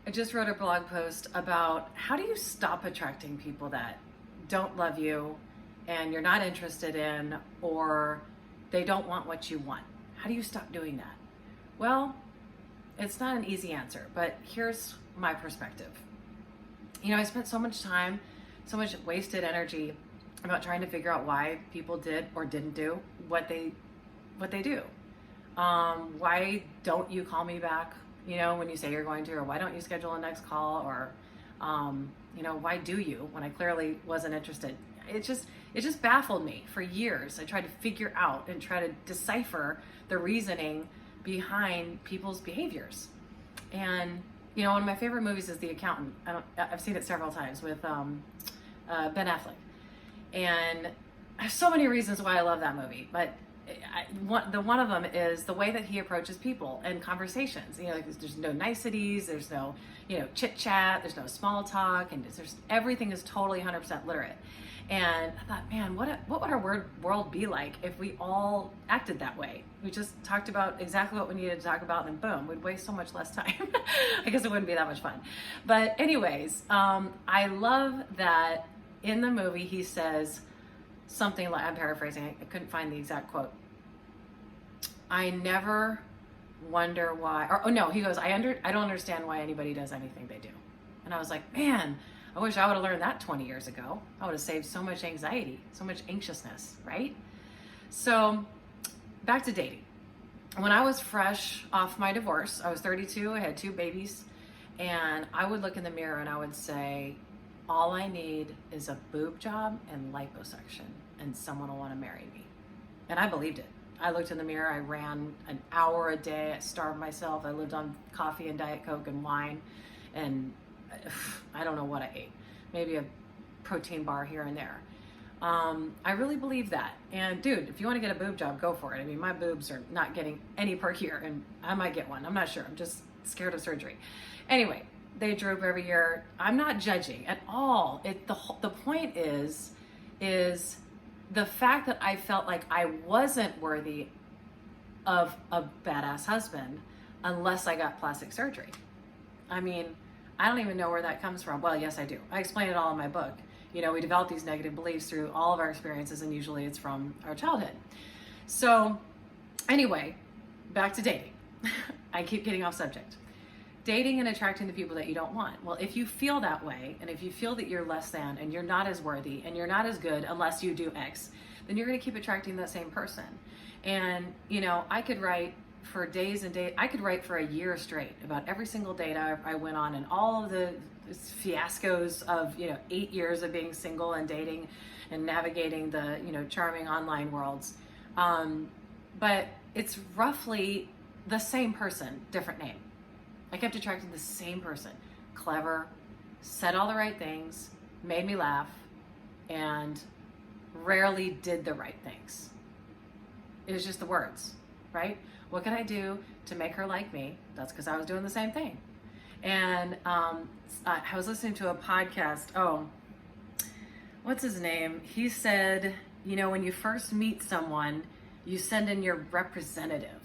I just wrote a blog post about how do you stop attracting people that don't love you and you're not interested in, or they don't want what you want. How do you stop doing that? Well, it's not an easy answer, but here's my perspective. I spent so much time, so much wasted energy about trying to figure out why people did or didn't do what they do. Why don't you call me back, when you say you're going to, or why don't you schedule a next call, or, why do you when I clearly wasn't interested? It just baffled me for years. I tried to figure out and try to decipher the reasoning behind people's behaviors. And, one of my favorite movies is The Accountant. I've seen it several times with Ben Affleck. And I have so many reasons why I love that movie, but one of them is the way that he approaches people and conversations. There's no niceties, there's no, chit chat, there's no small talk, and everything is totally 100% literate. And I thought, man, what would our world be like if we all acted that way? We just talked about exactly what we needed to talk about, and then boom, we'd waste so much less time. I guess it wouldn't be that much fun. But anyways, I love that in the movie he says something like, I'm paraphrasing, I couldn't find the exact quote. I never wonder why, he goes, I don't understand why anybody does anything they do. And I was like, man, I wish I would have learned that 20 years ago. I would have saved so much anxiety, so much anxiousness, right? So back to dating. When I was fresh off my divorce, I was 32, I had 2 babies, and I would look in the mirror and I would say, all I need is a boob job and liposuction, and someone will want to marry me. And I believed it. I looked in the mirror, I ran an hour a day, I starved myself, I lived on coffee and Diet Coke and wine, and I don't know what I ate. Maybe a protein bar here and there. I really believe that. And dude, if you want to get a boob job, go for it. I mean, my boobs are not getting any perkier, and I might get one. I'm not sure. I'm just scared of surgery. Anyway, they droop every year. I'm not judging at all. The point is the fact that I felt like I wasn't worthy of a badass husband unless I got plastic surgery. I mean, I don't even know where that comes from. Well, yes, I do. I explain it all in my book. We develop these negative beliefs through all of our experiences, and usually it's from our childhood. So anyway, back to dating. I keep getting off subject. Dating and attracting the people that you don't want. Well, if you feel that way, and if you feel that you're less than, and you're not as worthy, and you're not as good unless you do X, then you're going to keep attracting that same person. And, I could write for days and days. I could write for a year straight about every single date I went on, and all of the fiascos of 8 years of being single and dating and navigating the charming online worlds. But it's roughly the same person, different name. I kept attracting the same person. Clever, said all the right things, made me laugh, and rarely did the right things. It was just the words, right? What can I do to make her like me? That's because I was doing the same thing. And I was listening to a podcast. Oh, what's his name? He said, when you first meet someone, you send in your representative.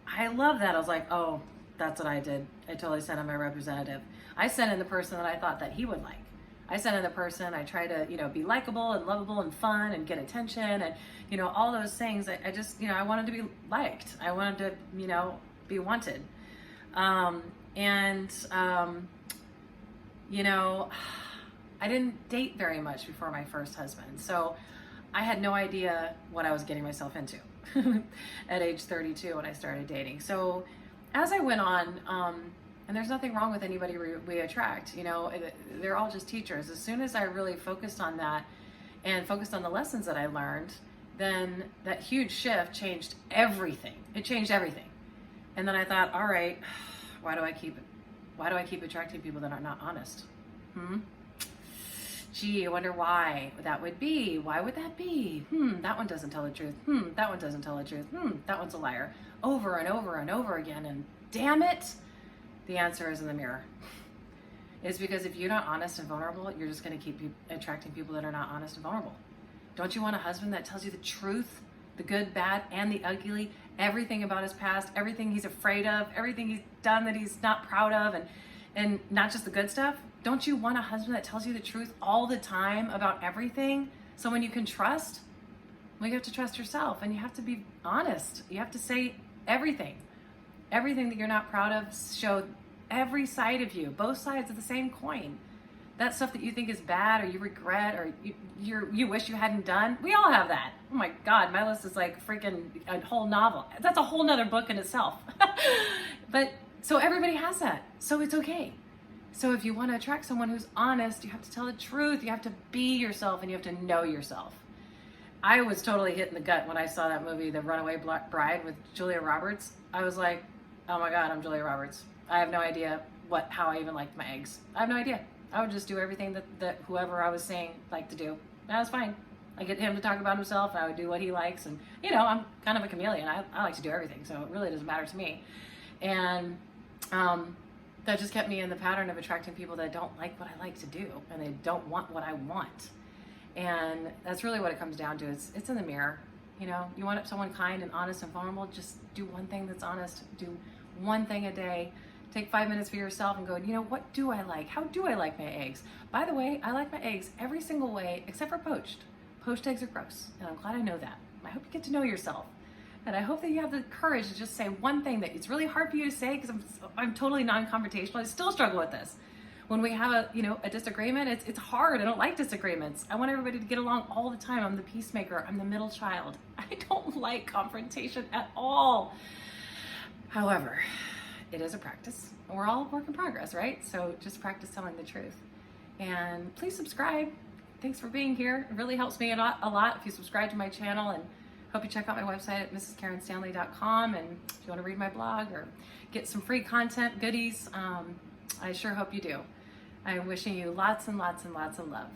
I love that. I was like, oh, that's what I did. I totally sent in my representative. I sent in the person that I thought that he would like. I sent in the person, I try to, be likable and lovable and fun and get attention and, all those things. I just, I wanted to be liked. I wanted to, be wanted. I didn't date very much before my first husband. So I had no idea what I was getting myself into at age 32 when I started dating. So as I went on, and there's nothing wrong with anybody we attract, they're all just teachers. As soon as I really focused on that and focused on the lessons that I learned, then that huge shift changed everything. It changed everything. And then I thought, all right, why do I keep attracting people that are not honest? Gee, I wonder why that would be. Why would that be? That one doesn't tell the truth. That one doesn't tell the truth. That one's a liar. Over and over and over again. And damn it, the answer is in the mirror. It's because if you're not honest and vulnerable, you're just going to keep attracting people that are not honest and vulnerable. Don't you want a husband that tells you the truth, the good, bad, and the ugly, everything about his past, everything he's afraid of, everything he's done that he's not proud of, And not just the good stuff. Don't you want a husband that tells you the truth all the time about everything? Someone you can trust? Well, you have to trust yourself, and you have to be honest. You have to say everything. Everything that you're not proud of, show every side of you, both sides of the same coin. That stuff that you think is bad or you regret or you wish you hadn't done, we all have that. Oh my God, my list is like freaking a whole novel. That's a whole nother book in itself. But so everybody has that, so it's okay. So if you want to attract someone who's honest, you have to tell the truth. You have to be yourself, and you have to know yourself. I was totally hit in the gut when I saw that movie, The Runaway Bride with Julia Roberts. I was like, oh my God, I'm Julia Roberts. I have no idea how I even liked my eggs. I have no idea. I would just do everything that whoever I was saying liked to do. That was fine. I get him to talk about himself, and I would do what he likes. And, I'm kind of a chameleon. I like to do everything, so it really doesn't matter to me. And that just kept me in the pattern of attracting people that don't like what I like to do, and they don't want what I want. And that's really what it comes down to. It's in the mirror. You want someone kind and honest and vulnerable, just do one thing that's honest. Do one thing a day. Take 5 minutes for yourself and go, what do I like? How do I like my eggs? By the way, I like my eggs every single way except for poached. Poached eggs are gross, and I'm glad I know that. I hope you get to know yourself. And I hope that you have the courage to just say one thing that it's really hard for you to say, because I'm totally non-confrontational. I still struggle with this. When we have a disagreement, it's hard. I don't like disagreements. I want everybody to get along all the time. I'm the peacemaker. I'm the middle child. I don't like confrontation at all. However, it is a practice. We're all a work in progress, right? So just practice telling the truth. And please subscribe. Thanks for being here. It really helps me a lot if you subscribe to my channel, and hope you check out my website at mrskarenstanley.com. And if you want to read my blog or get some free content, goodies, I sure hope you do. I'm wishing you lots and lots and lots of love.